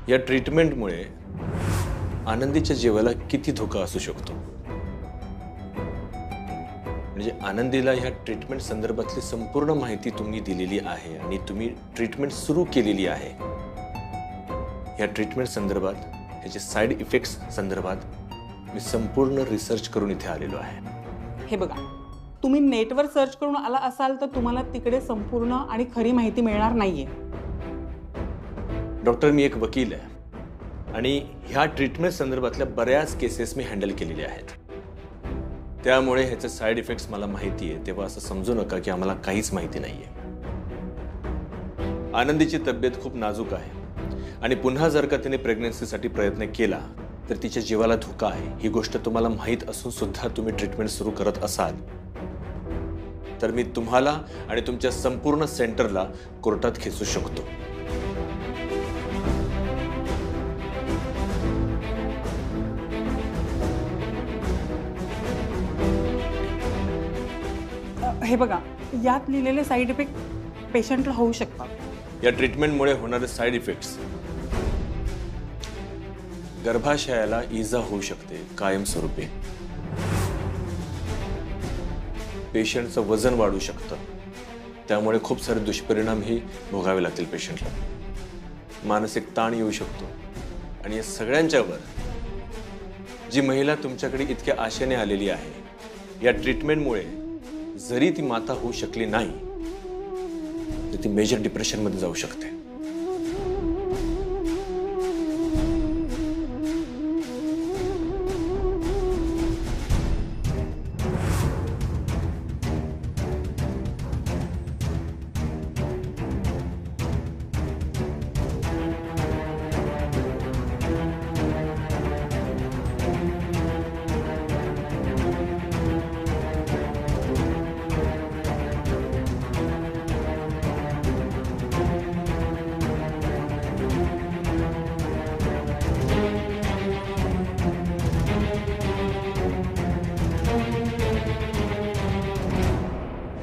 या ट्रीटमेंटमुळे आनंदीच्या जीवाला किती धोका असू शकतो? म्हणजे आनंदीला ह्या ट्रीटमेंट संदर्भातली संपूर्ण माहिती तुम्ही दिलेली आहे आणि तुम्ही ट्रीटमेंट सुरू केलेली आहे। या ट्रीटमेंट संदर्भात ह्याचे साइड इफेक्ट्स संदर्भात मी संपूर्ण रिसर्च करून इथे आलेलो आहे। हे बघा, तुम्ही नेटवर सर्च करून आला असाल तर तुम्हाला तिकडे संपूर्ण आणि खरी माहिती मिळणार नाहीये। डॉक्टर, मी एक वकील आहे आणि ह्या ट्रीटमेंट संदर्भातल्या बऱ्याच केसेस मी हँडल केलेल्या आहेत, त्यामुळे ह्याचे साइड इफेक्ट्स मला माहिती आहे। तेव्हा असं समजू नका की आम्हाला काहीच माहिती नाहीये। आनंदीची तब्येत खूप नाजूक आहे आणि पुन्हा जर का तिने प्रेग्नन्सीसाठी प्रयत्न केला तर तिच्या जीवाला धोका आहे। ही गोष्ट तुम्हाला माहीत असून सुद्धा तुम्ही ट्रीटमेंट सुरू करत असाल तर मी तुम्हाला आणि तुमच्या संपूर्ण सेंटरला कोर्टात खेचू शकतो। हे बघा, यात लिहिलेले साइड इफेक्ट पेशंटला होऊ शकतात। या ट्रीटमेंटमुळे होणारे साइड इफेक्ट्स गर्भाशयाला इजा होऊ शकते कायमस्वरूपी, पेशंटचं वजन वाढू शकतं, त्यामुळे खूप सारे दुष्परिणामही भोगावे लागतील पेशंटला, मानसिक ताण येऊ शकतो आणि या सगळ्यांच्यावर जी महिला तुमच्याकडे इतक्या आशेने आलेली आहे, या ट्रीटमेंटमुळे जरी ती माता होऊ शकली नाही तर ती मेजर डिप्रेशनमध्ये जाऊ शकते।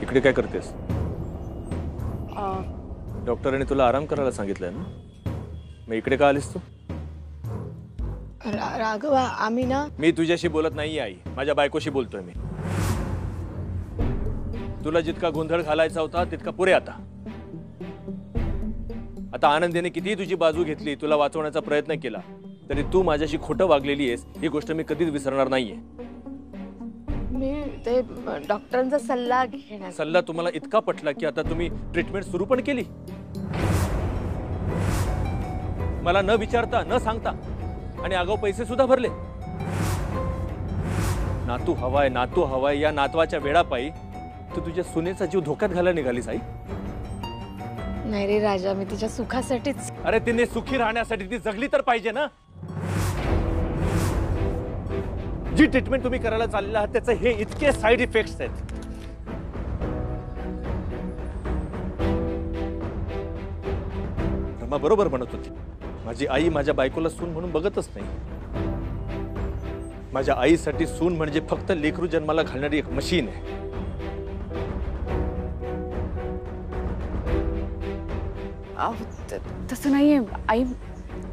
इकडे काय करतेस? डॉक्टरांनी तुला आराम करायला सांगितलंय ना, मग इकडे का आलीस तू? राघवा, आम्ही ना, मी तुझ्याशी बोलत नाही आई, माझ्या बायकोशी बोलतोय मी। तुला जितका गोंधळ घालायचा होता तितका पुरे आता आनंदीने कितीही तुझी बाजू घेतली, तुला वाचवण्याचा प्रयत्न केला, तरी तू माझ्याशी खोटं वागलेली आहेस ही गोष्ट मी कधीच विसरणार नाहीये। मी ते डॉक्टरांचा सल्ला घेण्यास। सल्ला तुम्हाला इतका पटला की आता तुम्ही ट्रीटमेंट सुरू पण केली, मला न विचारता न सांगता, आणि आगाऊ पैसे सुद्धा भरले। नातू हवाय या नातवाच्या वेळापायी तू तुझ्या सुनेचा जीव धोक्यात घालायला निघालीस आई। नाही रे राजा, मी तिच्या सुखासाठीच। अरे तिने सुखी राहण्यासाठी ती जगली तर पाहिजे ना। जी ट्रीटमेंट तुम्ही करायला चाललेला आहात त्याचे हे इतके साइड इफेक्ट्स आहेत। रमा बरोबर म्हणत होती, माझी आई माझ्या बायकोला सून म्हणून बघतच नाही। माझ्या आईसाठी सून म्हणजे फक्त लेकरू जन्माला घालणारी एक मशीन आहे। तसं नाहीये आई,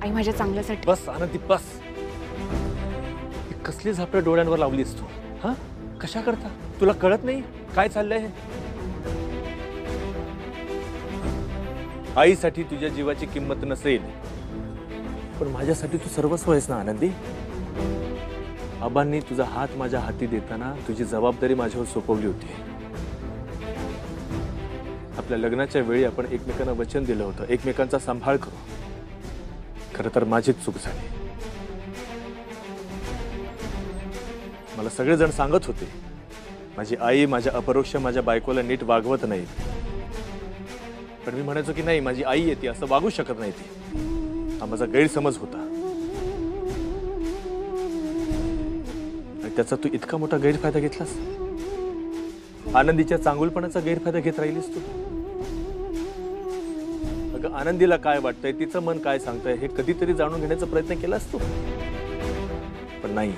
आई माझ्या चांगल्यासाठी। बस आनंदी बस, कसली झापड डोळ्यांवर लावलीस तू? हा, कशा करता? तुला कळत नाही काय चाललंय हे? आईसाठी तुझ्या जीवाची किंमत नसेल, पण माझ्यासाठी तू सर्वस्व आहेस ना आनंदी। आबांनी तुझा हात माझ्या हाती देताना तुझी जबाबदारी माझ्यावर सोपवली होती। आपल्या लग्नाच्या वेळी आपण एकमेकांना वचन दिलं होतं एकमेकांचा सांभाळ करू। खरं तर माझीच चूक झाली। मला सगळेजण सांगत होते माझी आई माझ्या अपरोक्ष माझ्या बायकोला नीट वागवत नाही, पण मी म्हणायचो की नाही, माझी आई आहे ती असं वागू शकत नाही ती। हा माझा गैरसमज होता आणि त्याचा तू इतका मोठा गैरफायदा घेतलास। आनंदीच्या चांगुलपणाचा गैरफायदा घेत राहिलीस तू। अगं आनंदीला काय वाटतंय, तिचं मन काय सांगतंय हे कधीतरी जाणून घेण्याचा प्रयत्न केलास तू, पण नाही।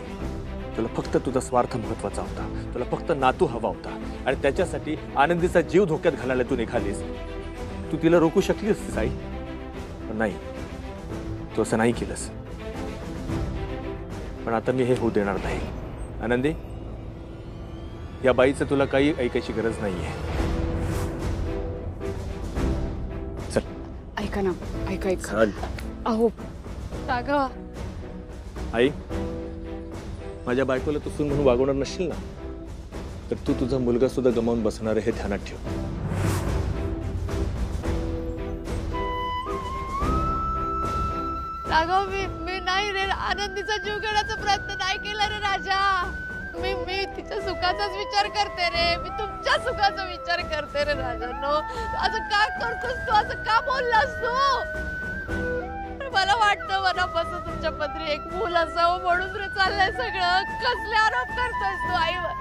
तुला फक्त तुझा स्वार्थ महत्वाचा होता, तुला फक्त नातू हवा होता आणि त्याच्यासाठी आनंदीचा जीव धोक्यात घालायला तू निघालीस। तू तिला रोखू शकलीस आई, पण नाही, तू असं नाही केलंस, पण आता मी हे होऊ देणार नाही. आनंदी, या बाईचं तुला काही ऐकायची गरज नाहीये. चल. ऐका ना, ऐका ऐका. चल. अहो राघव, आई, माझ्या बायकोला तू सून म्हणून वागवणार नसशील ना, तर तू तुझा मुलगा सुद्धा गमावून बसणार हे ध्यानात ठेव. राघव, मी नाही रे, आनंदीचा जीव घेण्याचा प्रयत्न नाही केला रे राजा. मी तिच्या सुखाचाच विचार करते रे. मी तुमच्या सुखाचा विचार करते रे राजा. नो, असं का करतोस तू? असं का बोललास तू? मला वाटतं मनापासून तुमच्या पत्री एक मूल असावं म्हणून रे चाललंय सगळं. कसले आरोप करतोयस तू आईवर?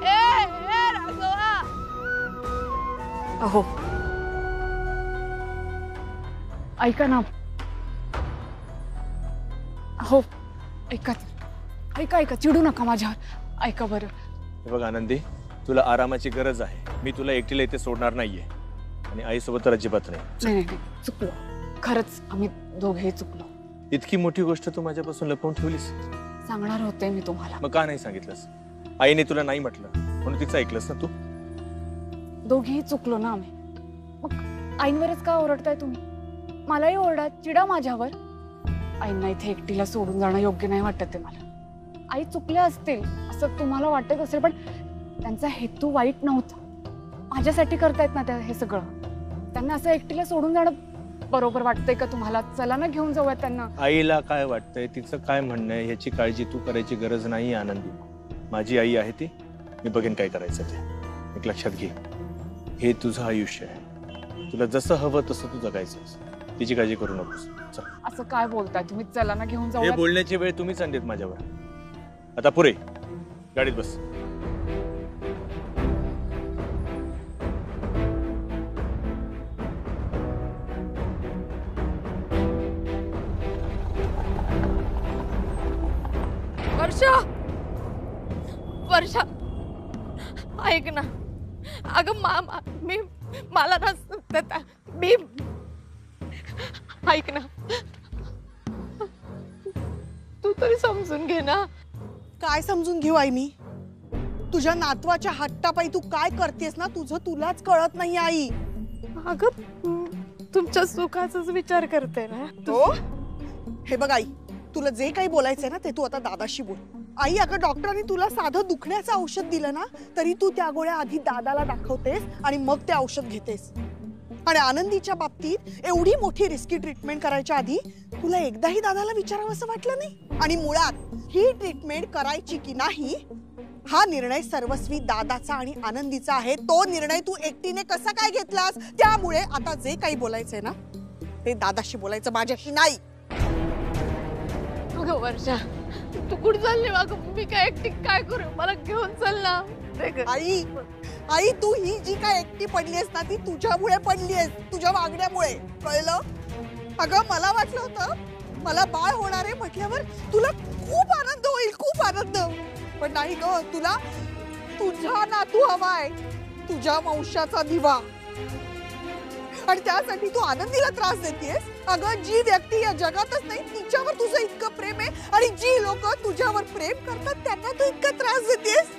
ए राघवा. अहो ऐका ना. हो ऐका ऐका ऐका, चिडू नका माझ्यावर. ऐका बरं. हे बघ आनंदी, तुला आरामाची गरज आहे. मी तुला एकटीला इथे सोडणार नाहीये, आणि आईसोबत तर अजिबात नाही. नाही नाही नाही, चुकलो. खरंच आम्ही दोघेही चुकलो. इतकी मोठी गोष्ट तू माझ्यापासून लपवून ठेवलीस. सांगणार होते मी तुम्हाला. मग का नाही सांगितलंस? आईने तुला नाही म्हटलं म्हणून तिचं ऐकलंस ना तू? दोघेही चुकलो ना आम्ही. मग आईंवरच का ओरडताय तुम्ही? मलाही ओरडा, चिडा माझ्यावर. आईंना इथे एकटीला सोडून जाणं योग्य नाही वाटत आहे मला. आई चुकल्या असतील असं तुम्हाला वाटत असेल, पण त्यांचा हेतू वाईट नव्हता. माझ्यासाठी करतायत ना त्या हे सगळं. त्यांना असं एकटीला सोडून जाणं बरोबर वाटतंय का तुम्हाला? चला ना घेऊन जाऊयात त्यांना. आईला काय वाटतंय, तिचं काय म्हणणं आहे याची काळजी तू करायची गरज नाही आनंदी. माझी आई आहे ती, मी बघेन काय करायचं ते. एक लक्षात घे, हे तुझं आयुष्य आहे. तुला जसं हवं तसं तू जगायचंस. तिची काळजी करू नकोस. चल. असं काय बोलताय तुम्ही? चला ना घेऊन हे जाऊयात. बोलण्याची वेळ तुम्हीच आणलीत माझ्यावर. आता पुरे, गाडीत बस. वर्षा, वर्षा ऐक ना. अगं मला ना मी ऐक ना, तू तरी समजून घे ना. काय समजून घेऊ आई मी? तुझ्या नातवाच्या हट्टापायी तू काय करतेस ना, तुलाच कळत नाही आई. अगं तुमच्या सुखाचाच विचार करते ना. तो हे बघ आई, तुला जे काही बोलायचंय ना ते तू आता दादाशी बोल. आई, अगं डॉक्टरांनी तुला साधं दुखण्याचं औषध दिलं ना, तरी तू त्या गोळ्या आधी दादाला दाखवतेस आणि मग ते औषध घेतेस. आणि आनंदीच्या बाबतीत एवढी मोठी रिस्की ट्रीटमेंट करायच्या आधी तुला एकदाही दादाला विचारावं असं वाटलं नाही? आणि मुळात ही ट्रीटमेंट करायची की नाही हा निर्णय सर्वस्वी दादाचा आणि आनंदीचा आहे. तो निर्णय तू एकटीने कसा काय घेतलास? त्यामुळे आता जे काही बोलायचंय ना ते दादाशी बोलायचं, माझ्याशी नाही. अगं वर्षा, तू कुठे चालली? अगं मी काय एकटी काय करू? मला घेऊन चल ना. आई, आई तू ही जी काय एकटी पडलीयस ना ती तुझ्यामुळे पडलीयस, तुझ्या वागण्यामुळे. कळलं? अगं मला वाटलं होतं मला बाळ होणार आहे म्हटल्यावर तुला खूप आनंद होईल, खूप आनंद. पण नाही ग, तुला तुझा नातू हवाय, तुझ्या वंशाचा दिवा. आणि त्यासाठी तू आनंदीला त्रास देतेस. अगं जी व्यक्ती या जगातच नाही तिच्यावर तुझं इतकं प्रेम आहे, आणि जी लोक तुझ्यावर प्रेम करतात त्यांना तू इतका त्रास देतेस.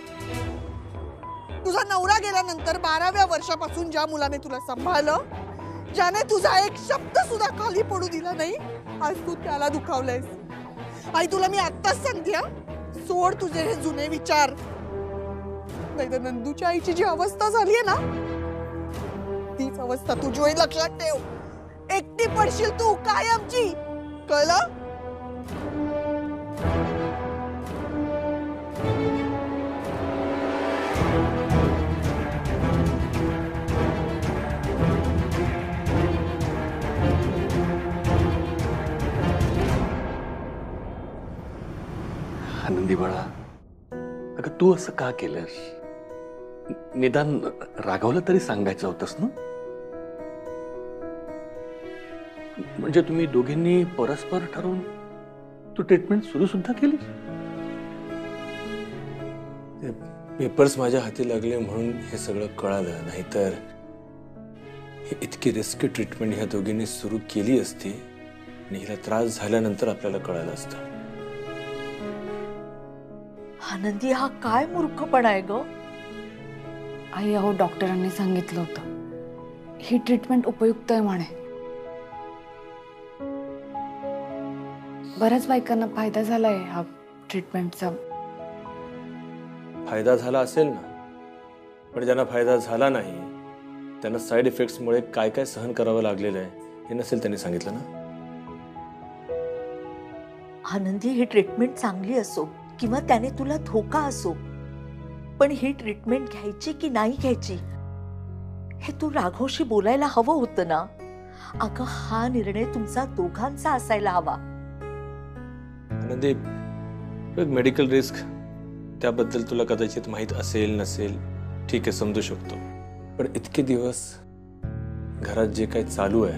तुझा नवरा गेल्यानंतर 12व्या वर्षापासून ज्या मुलाने तुला सांभाळलं, ज्याने तुझा एक शब्द सुद्धा खाली पडू दिला नाही, आज तू त्याला दुखावलंयस. आई तुला मी आत्ताच सांगते, सोड तुझे हे जुने विचार. नाही तर नंदूच्या आईची जी अवस्था झालीये ना तीच अवस्था तुझी होईल, लक्षात ठेव. एकटी पडशील तू कायमची. कळलं? आनंदी बाळा, अगं तू असं का केलंस? निदान राघवला तरी सांगायचं होतंस ना. म्हणजे तुम्ही दोघींनी परस्पर ठरवून तू ट्रीटमेंट सुरू सुद्धा केली. पेपर्स माझ्या हाती लागले म्हणून हे सगळं कळालं, नाहीतर ही इतकी रिस्की ट्रीटमेंट ह्या दोघींनी सुरू केली असती आणि हिला त्रास झाल्यानंतर आपल्याला कळालं असतं. आनंदी, हा काय मूर्खपणा आहे ग. आई, अहो डॉक्टरांनी सांगितलं होतं ही ट्रीटमेंट उपयुक्त आहे म्हणे. बऱ्याच बायकांना फायदा झालाय हा ट्रीटमेंटचा. फायदा झाला असेल ना, पण ज्यांना फायदा झाला नाही त्यांना साईड इफेक्ट्समुळे काय काय सहन करावं लागलेलं आहे हे नसेल त्यांनी सांगितलं ना. आनंदी, ही ट्रीटमेंट चांगली असो किंवा त्याने तुला धोका असो, पण ही ट्रीटमेंट घ्यायची की नाही घ्यायची हे तू राघवशी बोलायला हवं होतं ना. अगं, हा निर्णय तुमचा दोघांचा असायला हवा. आनंदी, मेडिकल रिस्क त्याबद्दल तुला कदाचित माहीत असेल नसेल, ठीक आहे, समजू शकतो. पण इतके दिवस घरात जे काही चालू आहे,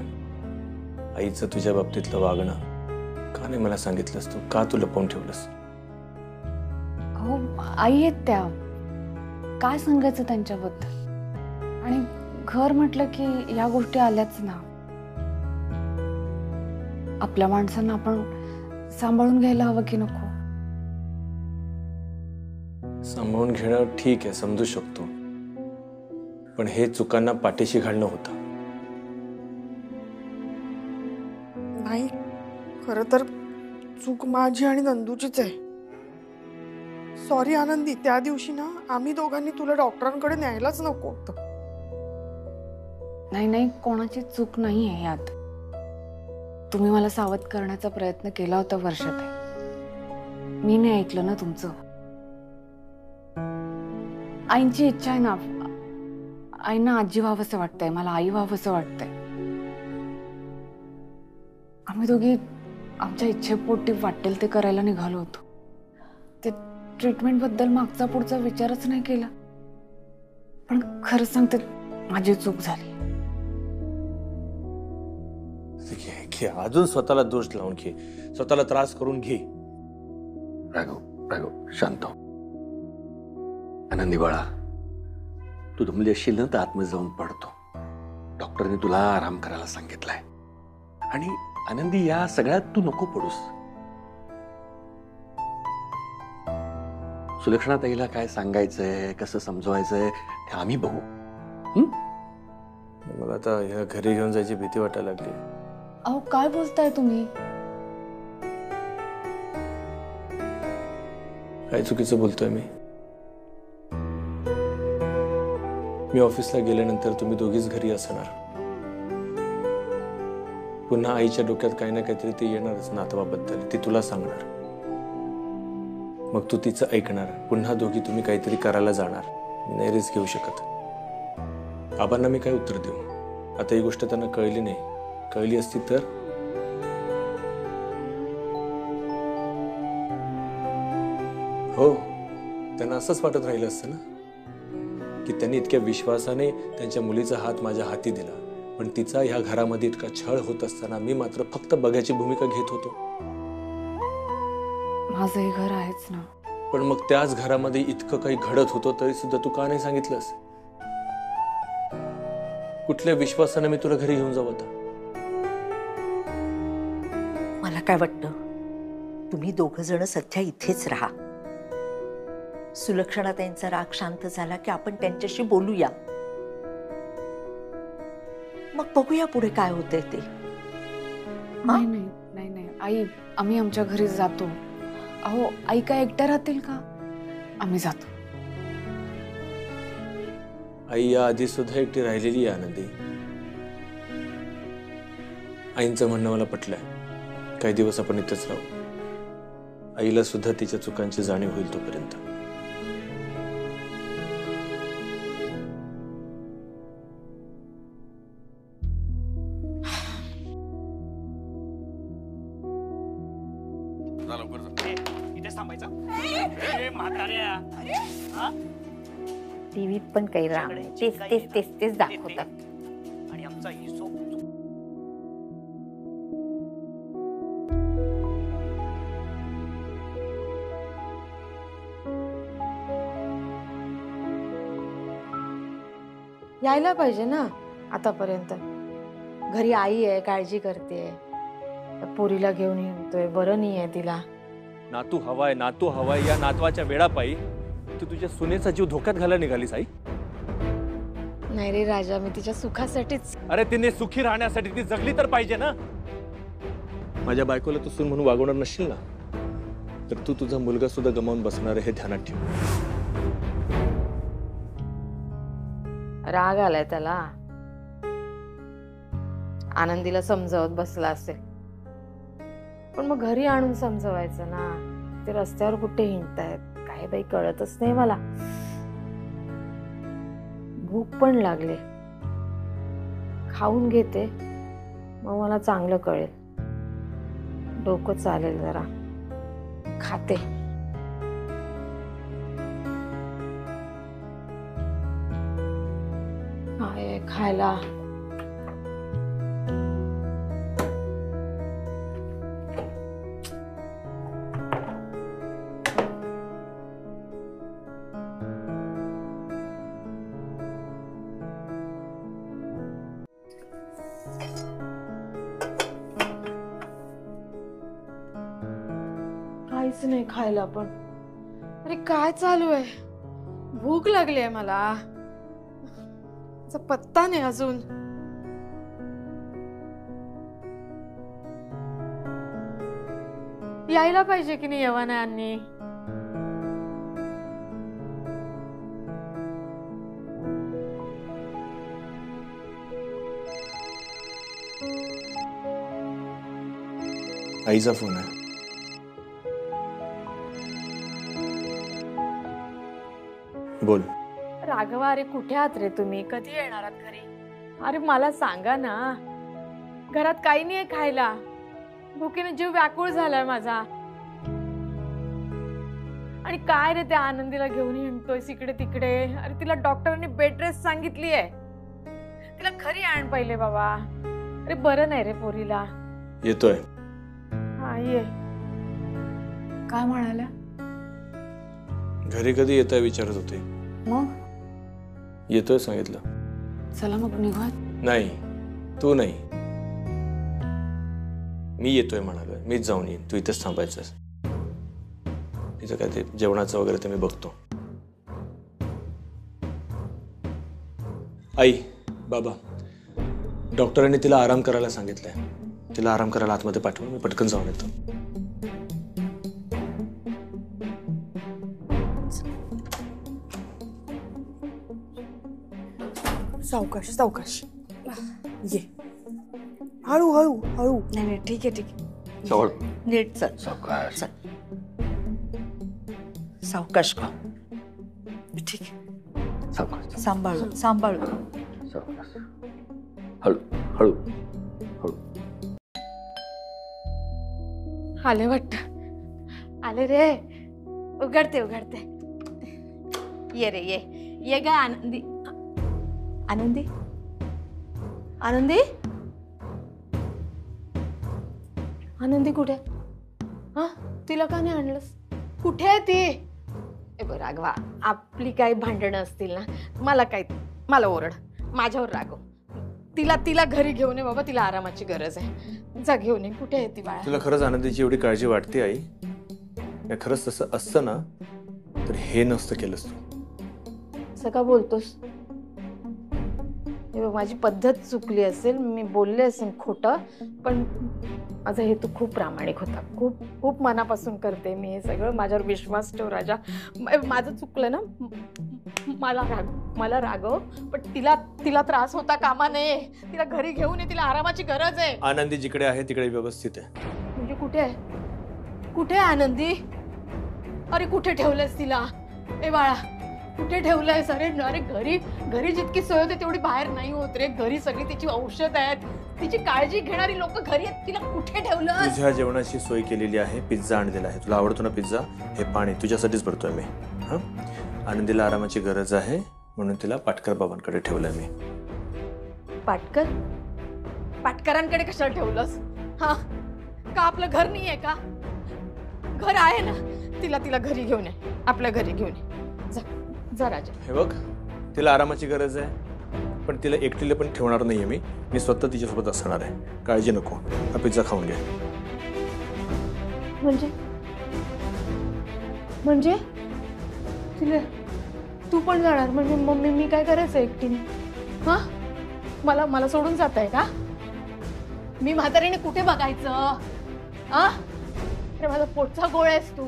आईचं तुझ्या बाबतीतलं वागणं, का नाही मला सांगितलंस तू? का तू लपवून ठेवलंस? हो, आई आहेत त्या, काय सांगायचं त्यांच्याबद्दल. आणि घर म्हटलं की या गोष्टी आल्याच ना. आपल्या माणसांना आपण सांभाळून घ्यायला हवं की नको? सांभाळून घेणं ठीक आहे, समजू शकतो, पण हे चुकांना पाठीशी घालणं होतं. नाही, खरं तर चूक माझी आणि नंदूचीच आहे. सॉरी आनंदी, त्या दिवशी ना आम्ही दोघांनी तुला डॉक्टरांकडे न्यायलाच नको होतं. नाही नाही, कोणाची चूक नाही आहे यात. तुम्ही मला सावध करण्याचा प्रयत्न केला होता वर्षात, मी नाही ऐकलं ना तुमचं. आईंची इच्छा आहे ना, आईंना आजी व्हावंसं वाटतंय, मला आई व्हावंसं वाटतंय. आम्ही दोघी आमच्या इच्छेपोटी वाटेल ते करायला निघालो होतो. ते ट्रीटमेंट बद्दल मागचा पुढचा विचारच नाही केला. पण खरंच सांगते, माझी चूक झाली. घे, अजून स्वतःला दोष लावून घे, स्वतःला त्रास करून घे. राघव शांत हो. आनंदी बाळा, तू दमली असशील ना तर आतमध्ये जाऊन पडतो. डॉक्टरने तुला आराम करायला सांगितलाय. आणि आनंदी, या सगळ्यात तू नको पडूस. सुलक्षणा ताईला काय सांगायचंय, कसं समजवायचंय ते आम्ही बघू. मला आता ह्या घरी घेऊन जायची भीती वाटायला लागली. अहो, काय बोलताय तुम्ही? काय चुकीचं बोलतोय मी? मी ऑफिसला गेल्यानंतर तुम्ही दोघीच घरी असणार. पुन्हा आईच्या डोक्यात काही ना काहीतरी ते येणारच नातवाबद्दल, ती तुला सांगणार. मग तू तिचं ऐकणार. पुन्हा दोघी तुम्ही काहीतरी करायला जाणार. मी नाही रिस्क घेऊ शकत. आबांना मी काय उत्तर देऊ? आता ही गोष्ट त्यांना कळली नाही. कळली असती तर हो, त्यांना असंच वाटत राहिलं असतं ना की त्यांनी इतक्या विश्वासाने त्यांच्या मुलीचा हात माझ्या हाती दिला, पण तिचा ह्या घरामध्ये इतका छळ होत असताना मी मात्र फक्त बघ्याची भूमिका घेत होतो. माझं हे घर आहेच ना. पण मग त्याच घरामध्ये इतकं काही घडत होतं तरी सुद्धा तू का नाही सांगितलंस? कुठल्या विश्वासाने मी तुला घरी घेऊन जाऊ? आता मला काय वाटतं, तुम्ही दोघं जण सध्या इथेच राहा. सुलक्षणा त्यांचा राग शांत झाला की आपण त्यांच्याशी बोलूया. मग बघूया पुढे काय होतंय ते. नाही नाही नाही नाही आई, आम्ही आमच्या घरी जातो. अहो, आई काय एकट्या राहतील का? आम्ही जातो. आई या आधी सुद्धा एकटी राहिलेली आहे आनंदी. आईंचं म्हणणं मला पटलंय. काही दिवस आपण इथेच राहू. आईला सुद्धा तिच्या चुकांची जाणीव होईल तोपर्यंत. टीव्हीत पण काही राम तेच दाखवतात. आणि आमचा हिशोब यायला पाहिजे ना. आतापर्यंत घरी आई आहे, काळजी करते, पोरीला घेऊन येतोय, बरं नाही आहे तिला. नातू हवाय, नातू हवाय, या नातवाच्या वेळापायी तू तुझ्या सुनेचा जीव धोक्यात घालायला निघालीस आई. नाही रे राजा, मी तिच्या सुखासाठीच. अरे तिने सुखी राहण्यासाठी ती जगली तर पाहिजे ना. माझ्या बायकोला तू सून म्हणून वागवणार नसशील ना, तर तू तुझा मुलगा सुद्धा गमावून बसणार हे ध्यानात ठेव. राग आलाय त्याला. आनंदीला समजावत बसला असेल, पण मग घरी आणून समजवायचं ना. ते रस्त्यावर कुठे हिंडतायत काय बाई कळतच नाही मला. भूक पण लागले, खाऊन घेते, मग मला चांगलं कळेल, डोकं चालेल जरा. खाते. काय खायला? काहीच नाही खायला पण. अरे काय चालू आहे? भूक लागली आहे मला, पत्ता नाही अजून. यायला पाहिजे की नाही यवनांनी? आईचा फोन आहे. बोल. राघवा, अरे कुठे आहात रे तुम्ही? कधी येणार आहात घरी? अरे मला सांगा ना, घरात काही नाही खायला. भुकेने जीव व्याकुळ झालाय माझा. आणि काय रे, त्या आनंदीला घेऊन हिंडतोयस इकडे तिकडे? अरे तिला डॉक्टरांनी बेड रेस्ट सांगितली आहे. तिला घरी आण पहिले बाबा. अरे बरं नाही रे पोरीला. येतोय. हा ये. काय म्हणाल्या? घरी कधी येताय विचारत होते. मग येतोय सांगितलं. चला मग निघा. नाही, तू नाही, मी येतोय म्हणालोय. मीच जाऊन येईन, तू इथेच थांबायचंस. तिचं काय ते जेवणाचं वगैरे ते मी बघतो. आई, बाबा, डॉक्टरांनी तिला आराम करायला सांगितलंय. तिला आराम करायला आतमध्ये पाठवा, मी पटकन जाऊन येतो. सावकाश सावकाश ये. हळू हळू हळू. नाही नाही ठीक आहे ठीक आहे. जवळ नीट चल. सावकाश. सावकाश का? ठीक आहे. सावकाश. सांभाळू सांभाळू. सावकाश. हळू हळू हळू. आले वाटत. आले रे. उघडते उघडते. ये रे ये. ये ग आनंदी. आनंदी आनंदी आनंदी कुठे? हा, तिला का नाही आणलंस? कुठे आहे ती? ए बरं राघवा, आपली काही भांडणं असतील ना, मला ओरड, माझ्यावर रागव. तिला घरी घेऊन ये बाबा. तिला आरामाची गरज आहे. जा घेऊन ये. कुठे आहे ती बाळा? तुला खरंच आनंदीची एवढी काळजी वाटते आई? खरंच तसं असतं ना तर हे नसतं केलंस तू. असं का बोलतोस? माझी पद्धत चुकली असेल, मी बोलले असेल खोटं, पण माझा हेतू खूप प्रामाणिक होता. खूप खूप मनापासून करते मी हे सगळं. माझ्यावर विश्वास ठेव राजा. माझं चुकलं ना, मला रागव, पण तिला त्रास होता कामा नये. तिला घरी घेऊन ये. तिला आरामाची गरज आहे. आनंदी जिकडे आहे तिकडे व्यवस्थित आहे. म्हणजे कुठे आहे? कुठे आहे आनंदी? अरे कुठे ठेवलंयस तिला? ए बाळा, कुठे ठेवलंयस? अरे घरी जितकी सोय होते तेवढी बाहेर नाही होत रे. घरी सगळी तिची औषध आहेत, तिची काळजी घेणारी लोक घरी आहेत. तिला कुठे ठेवलं? तुझ्या जेवणाची सोय केलेली आहे. पिझ्झा आणलेला आहे. तुला आवडतो ना पिझ्झा? हे पाणी तुझ्यासाठीच भरतोय मी. हा, आनंदीला आरामाची गरज आहे म्हणून तिला पाटकर बाबांकडे ठेवलंय मी. पाटकरांकडे कशाला ठेवलंस? हा, का आपलं घर नाहीये का? घर आहे ना. तिला घरी घेऊन ये. आपल्या घरी घेऊन ये. जा राजा. हे बघ, तिला आरामाची गरज आहे. पण तिला एकटीला पण ठेवणार नाहीये मी स्वतः तिच्यासोबत असणार आहे. काळजी नको. हा पिझ्झा खाऊन घ्या. म्हणजे तिला तू पण जाणार म्हणजे मम्मी मी काय करायचं एकटीने? हा मला मला सोडून जात आहे का? मी म्हातारीने कुठे बघायचं? हा अरे माझा पोटचा गोळ आहेस तू.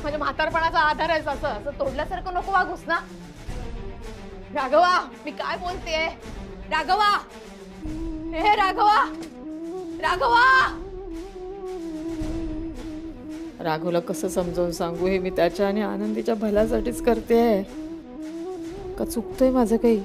माझ्या म्हातारपणाचा आधार आहेस. असं असं तोडल्यासारखं नको वागूस ना. राघवा मी काय बोलतेय? राघवा हे राघवा राघवा. राघवला कसं समजावून सांगू हे मी त्याच्या आणि आनंदीच्या भल्यासाठीच करते का चुकतंय माझं काही?